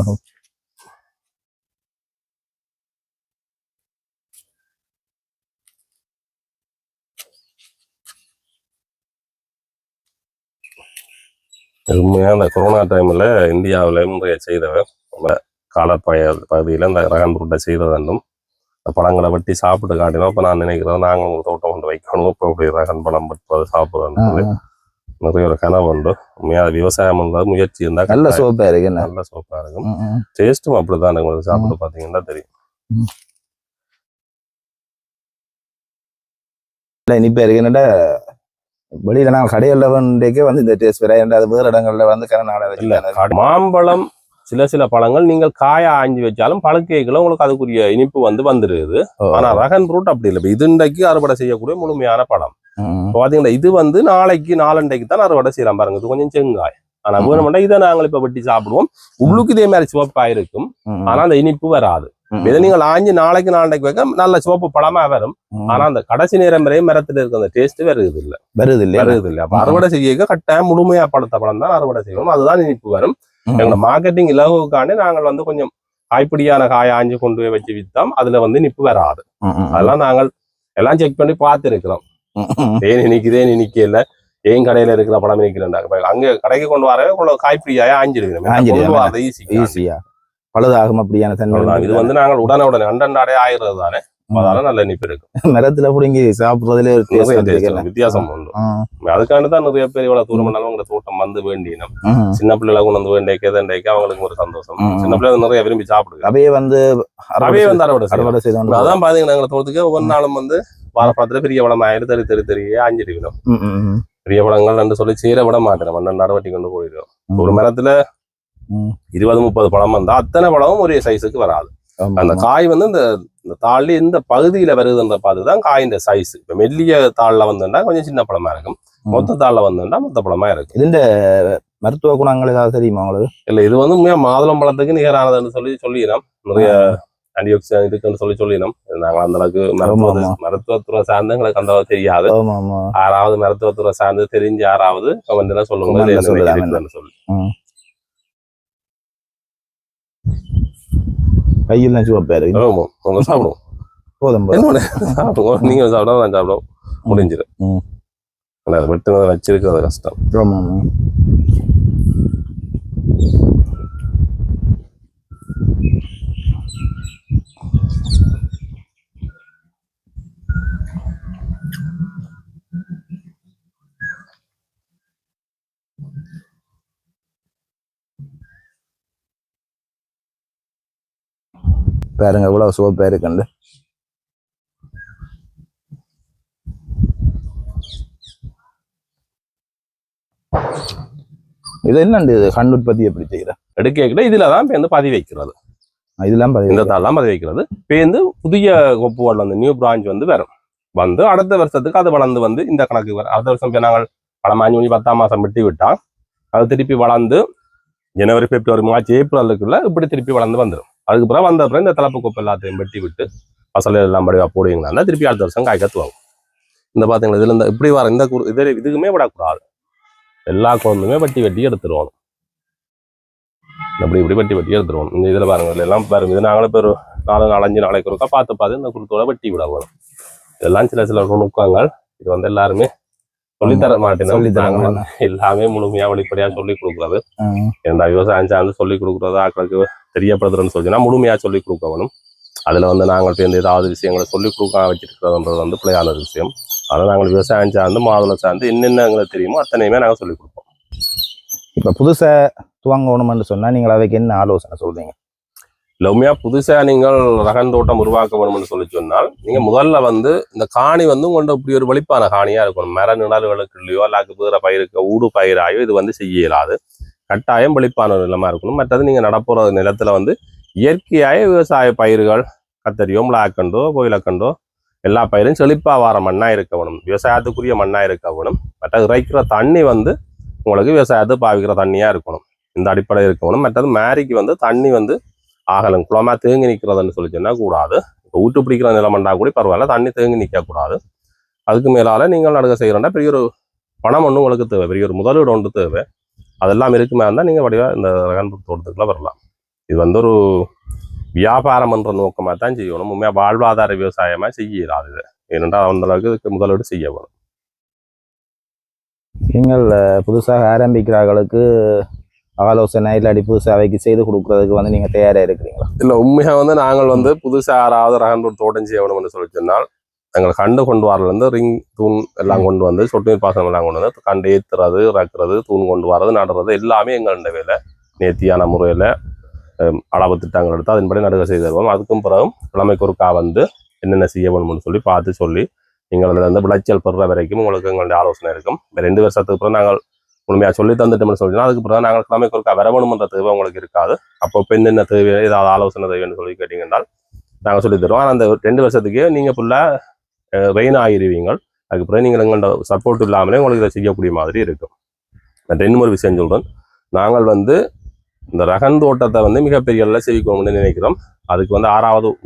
உண்மையாக அந்த கொரோனா டைமில் இந்தியாவில் முறையை செய்தவர் பகுதியில் இந்த ரகன் புருட்டை செய்ததும் இந்த பழங்களை வெட்டி சாப்பிட்டு காட்டினோம். இப்போ நான் நினைக்கிறேன் நாங்கள் ஒரு தோட்டம் கொண்டு வைக்கணும். இப்போ இப்படி ரகன் பழம் வெட்டுறது சாப்பிட்றது நிறைய ஒரு கனவு உண்டு. உண்மையாக விவசாயம் இருந்தால் முயற்சி இருந்தால் நல்ல சோப்பாக இருக்கு. நல்ல சோப்பாக இருக்கும். டேஸ்ட்டும் அப்படிதான் உங்களுக்கு சாப்பிட்டு பார்த்தீங்கன்னா தெரியும். இனிப்பா இருக்கு. என்னடா வெளியில நாங்கள் கடையில் வந்துக்கே வந்து இந்த டேஸ்ட் வேற அது வேறு இடங்கள்ல வந்து மாம்பழம் சில பழங்கள் நீங்கள் காய ஆஞ்சி வச்சாலும் பழுக்கைகளும் உங்களுக்கு அதுக்குரிய இனிப்பு வந்துருது. ஆனா ரகன் ஃப்ரூட் அப்படி இல்லை. இது இன்றைக்கு அறுவடை செய்யக்கூடிய முழுமையான பழம். பாத்தீங்கன்னா இது வந்து நாளைக்கு நாளண்டைக்கு தான் அறுவடை செய்யலாம் பாருங்க. இது கொஞ்சம் செங்காய். ஆனா வேணும்னா இதை நாங்கள் இப்ப வெட்டி சாப்பிடுவோம். உள்ளுக்கு இதே மாதிரி சிவப்பா இருக்கும். ஆனா அந்த இனிப்பு வராது. இதை நீங்கள் ஆஞ்சி நாளைக்கு நாளைக்கு வைக்க நல்ல சிவப்பு பழமா வரும். ஆனா அந்த கடைசி நேரம் வரையும் மரத்துல இருக்க அந்த டேஸ்ட் வருது இல்ல. அப்ப அறுவடை செய்ய கட்டாயம் முழுமையா பழுத்த பழம் தான் அறுவடை செய்வோம். அதுதான் இனிப்பு வரும். எங்களோட மார்க்கெட்டிங் இலவுக்காண்டி நாங்கள் வந்து கொஞ்சம் காய்ப்பிடியான காய ஆஞ்சி கொண்டு போய் வச்சு வித்தோம். அதுல வந்து இனிப்பு வராது. அதெல்லாம் நாங்கள் எல்லாம் செக் பண்ணி பார்த்துருக்கிறோம். ஏன் இனிக்கல ஏன் கடையில இருக்கிற பழம் இனிக்கிறேன் அங்க கடைக்கு கொண்டு வரவே காய்ப்பிடியாய ஆஞ்சிருக்கிறோம். ஈஸியா பழுதாகும் அப்படியான தன்மை. இது வந்து நாங்கள் உடனே அண்டை ஆயிடுறது தானே. அதனால நல்ல இனிப்பு இருக்கு. மரத்துல புடுங்கி சாப்பிடுறதுல வித்தியாசம் உண்டு. அதுக்காண்டிதான் நிறைய பேர் இவ்வளவு தூரம் பண்ணாலும் உங்க தோட்டம் வந்து வேண்டினோம். சின்ன பிள்ளைல கொண்டு வந்து வேண்டிய அவங்களுக்கு ஒரு சந்தோஷம். சின்ன பிள்ளை நிறைய விரும்பி சாப்பிடுங்க. அவையே வந்து அறுவடை செய்யணும். அதான் பாத்தீங்கன்னா எங்களை தோட்டத்துக்கு ஒவ்வொரு நாளும் வந்து வாரப்பழத்துல பெரிய பழம் ஆயிரம் தெரிய ஆஞ்சிருக்கணும். பெரிய பழங்கள் என்று சொல்லி சீர விட மாட்டேன். மண்ணன் நடவட்டி கொண்டு போயிடும். ஒரு மரத்துல 20-30 பழம் வந்தா அத்தனை பழமும் ஒரே சைஸுக்கு வராது. அந்த காய் வந்து இந்த தாள்ல இந்த பகுதியில வருதுன்ற பார்த்துதான் காயின் சைஸ். இப்ப மெல்லிய தாள்ல வந்துட்டா கொஞ்சம் சின்ன பழமா இருக்கும். மொத்த தாள்ல வந்துட்டா மொத்த பழமா இருக்கும். இது இந்த மருத்துவ குணங்கள் ஏதாவது தெரியுமா உங்களுக்கு? இல்ல இது வந்து மாதுளம் பழத்துக்கு நிகரானதுன்னு சொல்லிடலாம். நிறைய ஆன்டிஆக்சிடென்ட் இருக்குன்னு சொல்லிடலாம். நாங்க அந்த அளவுக்கு மருத்துவத்துறை சார்ந்து எங்களுக்கு அந்த தெரியாது. யாராவது மருத்துவத்துறை சார்ந்து தெரிஞ்சு யாராவது கமெண்ட்ல சொல்லுங்க சொல்லி. கையில் சிவப்பா இருக்கு. உங்க சாப்பிடுவோம் போதும். நீங்க சாப்பிட நான் சாப்பிட முடிஞ்சிடும். வெட்டு வச்சிருக்கிறது கஷ்டம். பாருங்க இவ்வளவு சிவப்பா இருக்குண்டு. இது என்னண்டு கண் உற்பத்தி எப்படி செய்யற எடுக்க இதுலதான் பேருந்து பதிவு வைக்கிறது. இதெல்லாம் இந்த தாள்லாம் பதிவு வைக்கிறது. பேருந்து புதிய கொப்புகள் வந்து நியூ பிரான்ச் வந்து வரும். அடுத்த வருஷத்துக்கு அது வளர்ந்து வந்து இந்த கணக்கு வரும். அடுத்த வருஷம் நாங்கள் பழம் 10ஆம் மாசம் வெட்டி விட்டா அது திருப்பி வளர்ந்து ஜனவரி, பிப்ரவரி, மார்ச், ஏப்ரலுக்குள்ள இப்படி திருப்பி வளர்ந்து வந்துடும். அதுக்கு பிறகு வந்த அப்புறம் இந்த தலைப்பு கொப்பு எல்லாத்தையும் வெட்டி விட்டு பசலை எல்லாம் படிவா போடுவீங்களா திருப்பி அடுத்த வருஷம் காய் கத்துவாங்க. இந்த பாத்தீங்களா இதுல இந்த இப்படி வர இந்த இதுக்குமே விடக்கூடாது. எல்லா குழம்புமே வெட்டி எடுத்துருவோம். இப்படி வெட்டி எடுத்துருவோம். இந்த இதுல பாருங்க இதுல எல்லாம் பாருங்க. இது நாங்களே பேர் 4-5 நாளைக்கு ஒருக்கா பார்த்து இந்த குருத்தோட வெட்டி விட வரும். இதெல்லாம் சில நுணுக்கங்கள். இது வந்து எல்லாருமே சொல்லித்தர மாட்டேன். எல்லாமே முழுமையா வெளிப்படையா சொல்லி கொடுக்குறது. ஏன்னா விவசாயம் சார்ந்து சொல்லி கொடுக்குறது ஆக்களுக்கு தெரியப்படுதுன்னு சொல்லினா முழுமையா சொல்லி கொடுக்க வேணும். அதுல வந்து நாங்கள் சேர்ந்து ஏதாவது விஷயங்களை சொல்லி கொடுக்க வச்சிருக்கிறதுன்றது வந்து பிள்ளையான விஷயம். அதனால நாங்கள் விவசாயம் சார்ந்து மாதுளை சார்ந்து என்னென்ன எங்களுக்கு தெரியுமோ அத்தனையுமே நாங்கள் சொல்லி கொடுப்போம். இப்ப புதுசா துவங்கணும்னு சொன்னா நீங்கள் அவைக்கு என்ன ஆலோசனை சொல்றீங்க? லவ்மியா புதுசா நீங்கள் ரகன் தோட்டம் உருவாக்க வேணும்னு சொல்லி சொன்னால் நீங்க முதல்ல வந்து இந்த காணி வந்து உங்கள்ட்ட இப்படி ஒரு வெளிப்பான காணியா இருக்கணும். மர நிழல்களுக்கு இல்லையோ அல்லாக்கு வேற பயிருக்கு ஊடு பயிராயோ இது வந்து செய்ய இயலாது. கட்டாயம் வெளிப்பான நிலமா இருக்கணும். மற்றது நீங்க நடப்புற நிலத்துல வந்து இயற்கையாய விவசாய பயிர்கள் கத்தரியோ மிளகண்டோ கோயிலக்கண்டோ எல்லா பயிரும் செழிப்பா வார மண்ணா இருக்க வேணும். விவசாயத்துக்குரிய மண்ணா இருக்க வேணும். மற்ற இறைக்கிற தண்ணி வந்து உங்களுக்கு விவசாயத்தை பாவிக்கிற தண்ணியா இருக்கணும். இந்த அடிப்படை இருக்கணும். மற்றது மேரிக்கு வந்து தண்ணி வந்து ஆகலம் குளமா தேங்கி நிற்கிறதுன்னு சொல்லி சொன்னா கூடாது. இப்போ ஊட்டு பிடிக்கிற நிலமண்டா கூட பரவாயில்ல, தண்ணி தேங்கி நிற்க கூடாது. அதுக்கு மேலால நீங்கள் நடுக செய்கிறோம்னா பெரிய ஒரு பணம் ஒன்று உங்களுக்கு தேவை, பெரிய ஒரு முதலீடு ஒன்று தேவை. அதெல்லாம் இருக்குமே இருந்தால் நீங்கள் வடிவாக இந்த ரகன் தோட்டத்துக்குள்ள வரலாம். இது வந்து ஒரு வியாபாரம் என்ற நோக்கமாக தான் செய்யணும். உண்மையாக வாழ்வாதார விவசாயமாக செய்யலாது இது. ஏனென்றால் அந்த அளவுக்கு இதுக்கு முதலீடு செய்ய வேணும். நீங்கள் புதுசாக ஆரம்பிக்கிறார்களுக்கு ஆலோசனை இல்லாட்டி புதுசாக அவைக்கு செய்து கொடுக்குறதுக்கு வந்து நீங்கள் தயாராக இருக்கிறீங்களா? இல்லை, உண்மையாக வந்து நாங்கள் வந்து புதுசாக யாராவது ரகன் தோட்டம் செய்யணும்னு சொல்லி சொன்னால் எங்களை கண்டு கொண்டு வரலேருந்து ரிங் தூண் எல்லாம் கொண்டு வந்து சொட்டு நீர் பாசனம் எல்லாம் கொண்டு வந்து கண்டு ஏற்றுறது, இறக்குறது, தூண் கொண்டு வர்றது, நடுறது எல்லாமே எங்கள்ட வேலை. நேர்த்தியான முறையில் அளவு திட்டங்கள் எடுத்து அதன்படி நடுக செய்து தருவோம். அதுக்கும் பிறகு கிழமைக்கு ஒருக்கா வந்து என்னென்ன செய்ய வேணும்னு சொல்லி பார்த்து சொல்லி நீங்கள் அதில் வந்து விளைச்சல் பெறுற வரைக்கும் உங்களுக்கு எங்களுடைய ஆலோசனை இருக்கும். இந்த 2 வருஷத்துக்கு பிறகு நாங்கள் முழுமையாக சொல்லி தந்துட்டோம்னு சொல்லினா அதுக்கு பிறகு நாங்கள் கிழமைக்கு ஒருக்கா வர வேணுமென்ற தேவை உங்களுக்கு இருக்காது. அப்போ என்னென்ன தேவை, ஏதாவது ஆலோசனை தேவைன்னு சொல்லி கேட்டீங்கன்னால் நாங்கள் சொல்லி தருவோம். ஆனால் அந்த 2 வருஷத்துக்கே நீங்கள் ஃபுல்லாக ரெயின் ஆகிடுவீங்க. அதுக்கு பிறகு நீங்கள் எங்கள்ட சப்போர்ட் இல்லாமலே உங்களுக்கு இதை செய்யக்கூடிய மாதிரி இருக்கும். நான் இன்னொரு விஷயம் சொல்கிறேன். நாங்கள் வந்து இந்த ரகன் தோட்டத்தை வந்து மிகப்பெரிய அளவில் செய்யணும்னு நினைக்கிறோம். அதுக்கு வந்து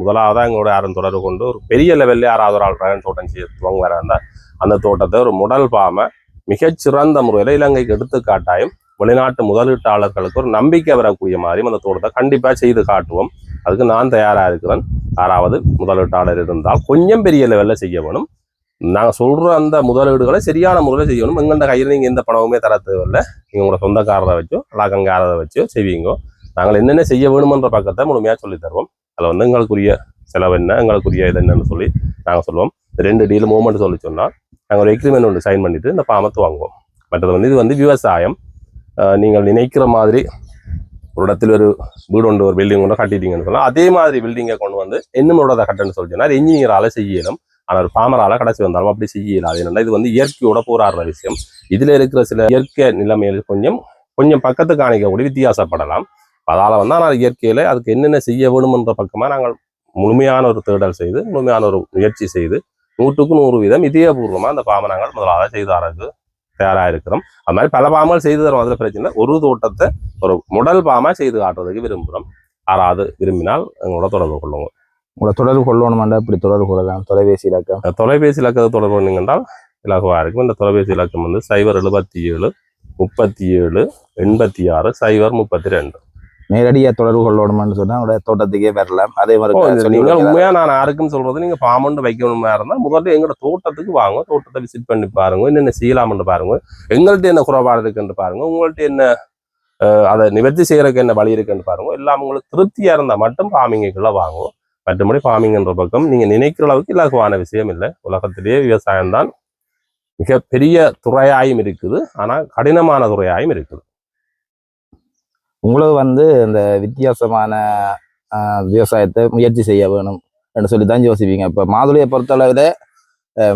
முதலாவதாக எங்களோட யாரும் தொடர்பு கொண்டு ஒரு பெரிய லெவலில் 6வது ஆள் ரகன் தோட்டம் செய்யறவங்க வேற இருந்தால் அந்த தோட்டத்தை ஒரு முடல் பாமை மிகச்சிறந்த முறையில் இலங்கைக்கு எடுத்துக்காட்டாயும் வெளிநாட்டு முதலீட்டாளர்களுக்கு ஒரு நம்பிக்கை வரக்கூடிய மாதிரியும் அந்த தோட்டத்தை கண்டிப்பாக செய்து காட்டுவோம். அதுக்கு நான் தயாராக இருக்கிறேன். 6வது முதலீட்டாளர் இருந்தால் கொஞ்சம் பெரிய லெவலில் செய்ய வேணும். நாங்கள் சொல்கிற அந்த முதலீடுகளை சரியான முறையில் செய்யணும். எங்கள்கிட்ட கையில் நீங்கள் எந்த பணமுமே தர தேவையில்லை. நீங்கள் உங்களோட சொந்தக்காரரை வச்சோ அலாக்கங்காரரை வச்சோ செய்வீங்க. நாங்கள் என்னென்ன செய்ய வேணுமன்ற பக்கத்தை முழுமையாக சொல்லி தருவோம். அதில் வந்து எங்களுக்குரிய செலவு என்ன, எங்களுக்குரிய இது என்னன்னு சொல்லி நாங்கள் சொல்லுவோம். 2 டீல் மூவ்மெண்ட் சொல்லி சொன்னால் நாங்கள் ஒரு எக்ரிமெண்ட் ஒன்று சைன் பண்ணிவிட்டு இந்த பாமத்தை வாங்குவோம். மற்றது வந்து இது வந்து விவசாயம். நீங்கள் நினைக்கிற மாதிரி ஒரு இடத்துல ஒரு வீடு ஒன்று, ஒரு பில்டிங் ஒன்று கட்டிட்டீங்கன்னு சொன்னால் அதே மாதிரி பில்டிங்கை கொண்டு வந்து என்னோட கட்டணும்னு சொல்லி சொன்னால் என்ஜினியரால் செய்யணும். ஆனால் ஒரு ஃபார்மரால் கடைசி வந்தாலும் அப்படி செய்யலாது. ஏன்னா இது வந்து இயற்கையோட போராடுற விஷயம். இதில் இருக்கிற சில இயற்கை நிலைமைகள் கொஞ்சம் பக்கத்து காணிக்கக்கூடிய வித்தியாசப்படலாம். அதால் வந்து ஆனால் இயற்கையில் அதுக்கு என்னென்ன செய்ய வேணுமென்ற பக்கமாக நாங்கள் முழுமையான ஒரு தேடல் செய்து முழுமையான ஒரு முயற்சி செய்து 100க்கு 100% இதயபூர்வமாக அந்த பாம்பை நாங்கள் முதலாக செய்தாருக்கு தயாராக இருக்கிறோம். அது மாதிரி பல பாம்புகள் செய்து தரும். அதில் பிரச்சனை ஒரு தோட்டத்தை ஒரு முடல் பாம்பா செய்து காட்டுறதுக்கு விரும்புகிறோம். யாராவது விரும்பினால் எங்களோட தொடர்பு கொள்ளுங்க. உங்களை தொடர்பு கொள்ளணுமாண்டா இப்படி தொடர்பு கொள்ளலாம். தொலைபேசி இலக்கம் இலக்கத்தை தொடர்பு கொண்டீங்கன்றால் இலகுவாக இருக்கும். இந்த தொலைபேசி இலக்கம் வந்து 077 37 86 032. நேரடியாக தொடர்பு கொள்ளணும்னு சொன்னால் உங்களோட தோட்டத்துக்கே வரலாம். அதே மாதிரி நீங்கள் உண்மையாக நான் யாருக்கும் சொல்றது, நீங்கள் பாம்பு வைக்கணுமா இருந்தால் முதல்ல எங்களோட தோட்டத்துக்கு வாங்க, தோட்டத்தை விசிட் பண்ணி பாருங்க, என்னென்ன செய்யலாம்னு பாருங்க, எங்கள்கிட்ட என்ன குறைபாடு இருக்குன்னு பாருங்க, உங்கள்கிட்ட என்ன அதை நிவர்த்தி செய்யறதுக்கு என்ன வழி இருக்குன்னு பாருங்க. எல்லாம் உங்களுக்கு திருப்தியா இருந்தால் மட்டும் ஃபார்மிங்குக்குள்ள வாங்குவோம். மற்றபடி ஃபார்மிங்ன்ற பக்கம் நீங்க நினைக்கிற அளவுக்கு இலகுவான விஷயம் இல்லை. உலகத்திலேயே விவசாயம் தான் மிகப்பெரிய துறையாயும் இருக்குது, ஆனால் கடினமான துறையாயும் இருக்குது. உங்களுக்கு வந்து இந்த வித்தியாசமான விவசாயத்தை முயற்சி செய்ய வேணும் என்று சொல்லி தான் யோசிப்பீங்க. இப்போ மாதுளையை பொறுத்தளவில்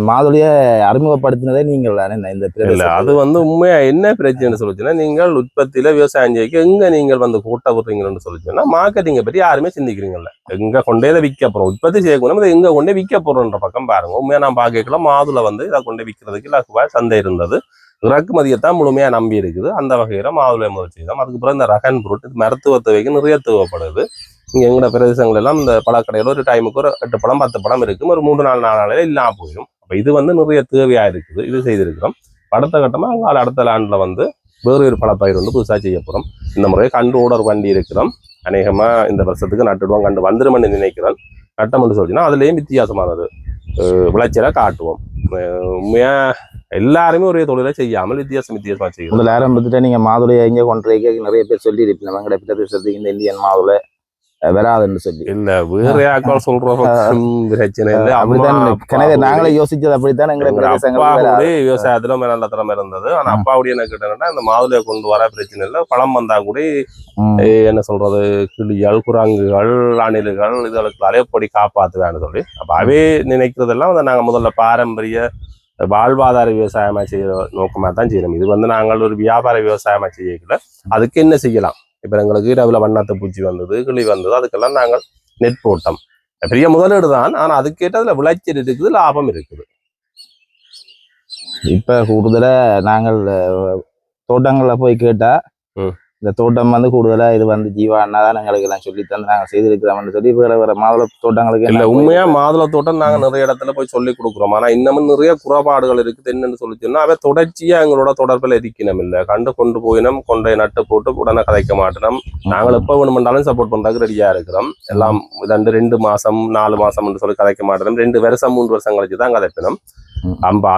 மாதுளையை அறிமுகப்படுத்தினதே நீங்கள் தானே இந்த இல்லை, அது வந்து உண்மையா என்ன பிரச்சனைன்னு சொல்லிச்சுன்னா, நீங்கள் உற்பத்தியில விவசாயம் செய்ய எங்க நீங்கள் வந்து கூட்ட விடுறீங்கன்னு சொல்லிச்சுன்னா மார்க்கெட்டிங்கை பற்றி யாருமே சிந்திக்கிறீங்கல்ல. எங்க கொண்டே விற்க போறோம், உற்பத்தி செய்யக்கூடாது, அதை எங்க கொண்டே விற்க போறோன்ற பக்கம் பாருங்க. உண்மையா நான் பார்க்கலாம் மாதுளை வந்து இதை கொண்டே விற்கிறதுக்கு இலகுவா சந்தை இருந்தது. இறக்குமதியைத்தான் முழுமையா நம்பி இருக்குது. அந்த வகையில மாதுளை முதல் செய்தோம். அதுக்கப்புறம் இந்த ரகன் பொருட் மருத்துவ தேவைக்கு நிறைய தேவைப்படுது. இங்க எங்களோட பிரதேசங்கள் எல்லாம் இந்த பழக்கடையில ஒரு டைமுக்கு ஒரு 8 பழம் 10 பழம் இருக்கும். ஒரு 3-4 நாளையில இல்லாம போயிடும். அப்ப இது வந்து நிறைய தேவையா இருக்குது. இது செய்திருக்கிறோம். அடுத்த கட்டமா அங்கால அடுத்த லேண்ட்ல வந்து வேறு ஒரு பழப்பயிர் வந்து புதுசா செய்ய போறோம். இந்த முறை கண்டு ஓடர் வண்டி இருக்கிறோம். அநேகமா இந்த வருஷத்துக்கு நட்டுடுவோம். கண்டு வந்துருமென்னு நினைக்கிறேன். நட்டம்னு சொல்லிச்சுன்னா அதுலயும் வித்தியாசமான ஒரு விளைச்சலை காட்டுவோம். உண்மையா எல்லாருமே ஒரே தொழிலை செய்யாமல் வித்தியாசமா செய்யும். முதல்ல ஆரம்பத்துட்டு நீங்க மாதுளையை இங்கே கொண்டு நிறைய பேர் சொல்லி இருப்பீங்க, எங்கட பிரதேசத்துக்கு இந்த இந்தியன் மாதுளை வராதுன்னு சொல்லி. இல்ல வேற யாருக்கால் சொல்ற பிரச்சனை இல்லை. அப்படிதான் நாங்களே யோசிச்சது. அப்படித்தான் விவசாயத்துல நல்ல திறமை இருந்தது. ஆனா அப்பாவுடைய என்ன கேட்டேன்னா இந்த மாதுளையை கொண்டு வர பிரச்சனை இல்லை. பழம் வந்தா கூட என்ன சொல்றது, கிளிகள், குரங்குகள், அணில்கள் இதுகளுக்கு அலையப்படி காப்பாத்துவேன்னு சொல்லி அப்ப அவே நினைக்கிறதெல்லாம் வந்து நாங்க முதல்ல பாரம்பரிய வாழ்வாதார விவசாயமா செய்யற நோக்கமா தான் செய்யணும். இது வந்து நாங்கள் ஒரு வியாபார விவசாயமா செய்யல. அதுக்கு என்ன செய்யலாம், இப்ப எங்களுக்கு இரவுல வண்ணாத்த பூச்சி வந்தது, கிளி வந்தது, அதுக்கெல்லாம் நாங்கள் நெட் போட்டோம். பெரிய முதலீடு தான், ஆனா அதுக்கேற்றதுல விளைச்சல் இருக்குது, லாபம் இருக்குது. இப்ப கூடுதல நாங்கள் தோட்டங்கள்ல போய் கேட்டா ம். இந்த தோட்டம் வந்து கூடுதலா இது வந்து ஜீவா அண்ணா தான் எங்களுக்கு எல்லாம் சொல்லி தந்து நாங்க செய்திருக்கிறோம்னு சொல்லி வேற மாதுளை தோட்டங்களுக்கு இல்ல எல்லாம் உண்மையா மாதுளை தோட்டம் நாங்க நிறைய இடத்துல போய் சொல்லி கொடுக்குறோம். ஆனா இன்னமும் நிறைய குறைபாடுகள் இருக்குது. என்னன்னு சொல்லி சொன்னா அவ தொடர்ச்சியா எங்களோட தொடர்பில் இருக்கணும் இல்ல. கண்டு கொண்டு போயினோம், கொண்டை நட்டு போட்டு உடனே கதைக்க மாட்டோம். நாங்கள் எப்ப வேணுமென்றாலும் சப்போர்ட் பண்றதுக்கு ரெடியா இருக்கிறோம். எல்லாம் 2 மாசம் 4 மாசம் சொல்லி கதைக்க மாட்டோம். 2 வருஷம் 3 வருஷம் கழிச்சு தான் கதைப்பினோம்.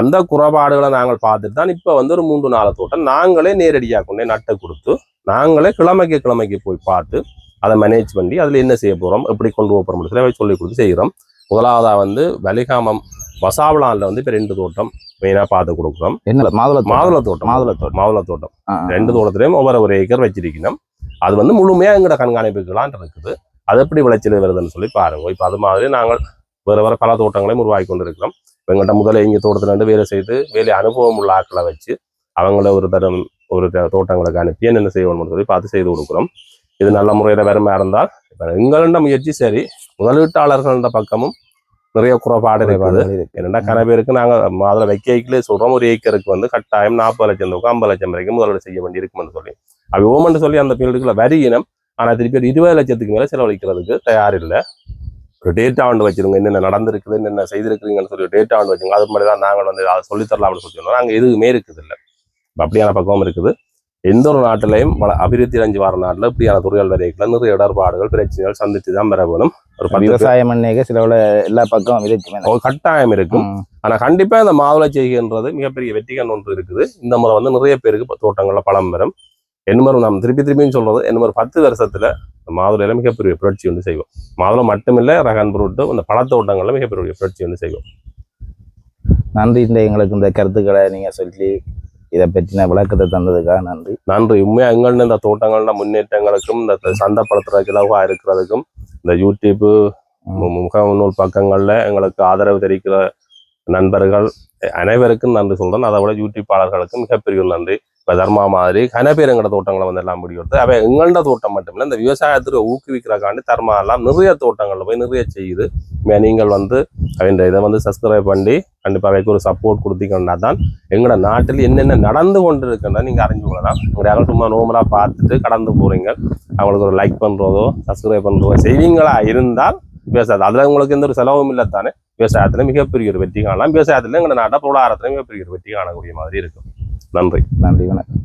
அந்த குறைபாடுகளை நாங்கள் பார்த்துட்டு தான் இப்ப வந்து ஒரு 3-4 தோட்டம் நாங்களே நேரடியா கொண்டே நட்டை கொடுத்து நாங்களே கிழமைக்கு போய் பார்த்து அதை மேனேஜ் பண்ணி அதுல என்ன செய்ய போறோம், எப்படி கொண்டு போறோம் சொல்லி கொடுத்து செய்கிறோம். முதலாவதா வந்து வலிகாமம் வசாவளான்ல வந்து இப்ப 2 தோட்டம் மெயினா பார்த்து கொடுக்குறோம். என்ன மாதுளை தோட்டம் 2 தோட்டத்திலையும் ஒவ்வொரு ஏக்கர் வச்சிருக்கணும். அது வந்து முழுமையா எங்கட கண்காணிப்புகளான் இருக்குது. அது எப்படி விளைச்சல் வருதுன்னு சொல்லி பாருங்க. இப்ப அது மாதிரி நாங்கள் வேற பல தோட்டங்களையும் உருவாக்கி கொண்டு இருக்கிறோம். எங்கள்கிட்ட முதல்ல இங்க தோட்டத்துல வேலை செய்து வேலை அனுபவம் உள்ள ஆட்களை வச்சு அவங்கள ஒரு தோட்டங்களுக்கு அனுப்பி என்ன செய்யணும்னு சொல்லி பார்த்து செய்து கொடுக்குறோம். இது நல்ல முறையில வருமா இருந்தால் இப்ப எங்களோட முயற்சி சரி, முதலீட்டாளர்கள பக்கமும் நிறைய குறைபாடு இருக்குது. என்னன்னா கன பேருக்கு நாங்க அதில் வைக்கலே சொல்றோம், ஒரு ஏக்கருக்கு வந்து கட்டாயம் 40 லட்சம் 50 லட்சம் வரைக்கும் முதலீடு செய்ய வேண்டி இருக்கும்னு சொல்லி அது ஓமன்னு சொல்லி அந்த ஃபீல்டுக்குள்ள வரியினம். ஆனா திருப்பி 20 லட்சத்துக்கு மேல செலவழிக்கிறதுக்கு தயார் இல்லை. ஒரு டேட்டா ஆண்டு வச்சிருங்க, என்னென்ன நடந்திருக்குது, என்னென்ன செய்திருக்கிறீங்கன்னு சொல்லி டேட்டா ஆண்டு வச்சுங்க. அது மாதிரி தான் நாங்கள் வந்து அதை சொல்லித்தரலாம்னு சொல்லி நாங்கள் எதுவுமே இருக்குது இல்லை. அப்படியான பக்கம் இருக்குது. எந்த ஒரு நாட்டிலையும் அபிவிருத்தி அடைஞ்சு வர நாட்டில் இப்படியான துறைகள் வரைக்கும் நிறைய இடர்பாடுகள் பிரச்சனைகள் சந்திச்சு தான் பெற வேணும். ஒரு விவசாயம் சில எல்லா பக்கம் ஒரு கட்டாயம் இருக்கும். ஆனா கண்டிப்பா இந்த மாதுளை செய்கின்றது மிகப்பெரிய வெற்றிகன் ஒன்று இருக்குது. இந்த முறை வந்து நிறைய பேருக்கு தோட்டங்கள்ல பழம் பெறும். என்ன நம்ம திருப்பியும் சொல்றது, என்ன ஒரு 10 வருஷத்துல மாதுளையில மிகப்பெரிய புரட்சி ஒன்று செய்வோம். மாதுளை மட்டுமில்ல, ரகன் பொருட்டு இந்த பழத்தோட்டங்கள்ல மிகப்பெரிய புரட்சி ஒன்று செய்வோம். நன்றி. எங்களுக்கு இந்த கருத்துக்களை நீங்க சொல்லி இதை பற்றின விளக்கத்தை தந்ததுக்காக நன்றி. உண்மையா எங்கள்னு இந்த தோட்டங்கள்ல முன்னேற்றங்களுக்கும் இந்த சந்தைப்படுத்துறதுக்கு இலவா இருக்கிறதுக்கும் இந்த யூடியூப் முகநூல் பக்கங்கள்ல எங்களுக்கு ஆதரவு தெரிவிக்கிற நண்பர்கள் அனைவருக்கும் நன்றி சொல்றேன். அதை விட யூடியூப்பாளர்களுக்கும் மிகப்பெரிய நன்றி. இப்போ தர்மா மாதிரி கன பேர் எங்களோட தோட்டங்களை வந்து எல்லாம் முடிவெடுத்து அவ எங்களோட தோட்டம் மட்டும் இல்லை, இந்த விவசாயத்துறை ஊக்குவிக்கிறக்காண்டி தர்மா எல்லாம் நிறைய தோட்டங்களில் போய் நிறைய செய்யுது. நீங்கள் வந்து அவங்க இதை வந்து சப்ஸ்கிரைப் பண்ணி கண்டிப்பாக அவைக்கு ஒரு சப்போர்ட் கொடுத்தீங்கன்னா தான் எங்களோட நாட்டில் என்னென்ன நடந்து கொண்டு இருக்குன்னா நீங்கள் அறிஞ்சு கொள்ளலாம். உங்களுடைய சும்மா நோமலாக பார்த்துட்டு கடந்து போறீங்க, அவங்களுக்கு ஒரு லைக் பண்ணுறதோ சப்ஸ்கிரைப் பண்ணுறதோ செய்வீங்களா இருந்தால் விவசாயத்தை அதில் உங்களுக்கு எந்த ஒரு செலவும் இல்லை தானே. விவசாயத்தில் மிகப்பெரிய ஒரு வெற்றி காணலாம். விவசாயத்தில் எங்களோட நாட்டை பொருளாதாரத்தில் மிகப்பெரிய ஒரு வெற்றி காணக்கூடிய மாதிரி இருக்கும். நன்றி. வணக்கம்.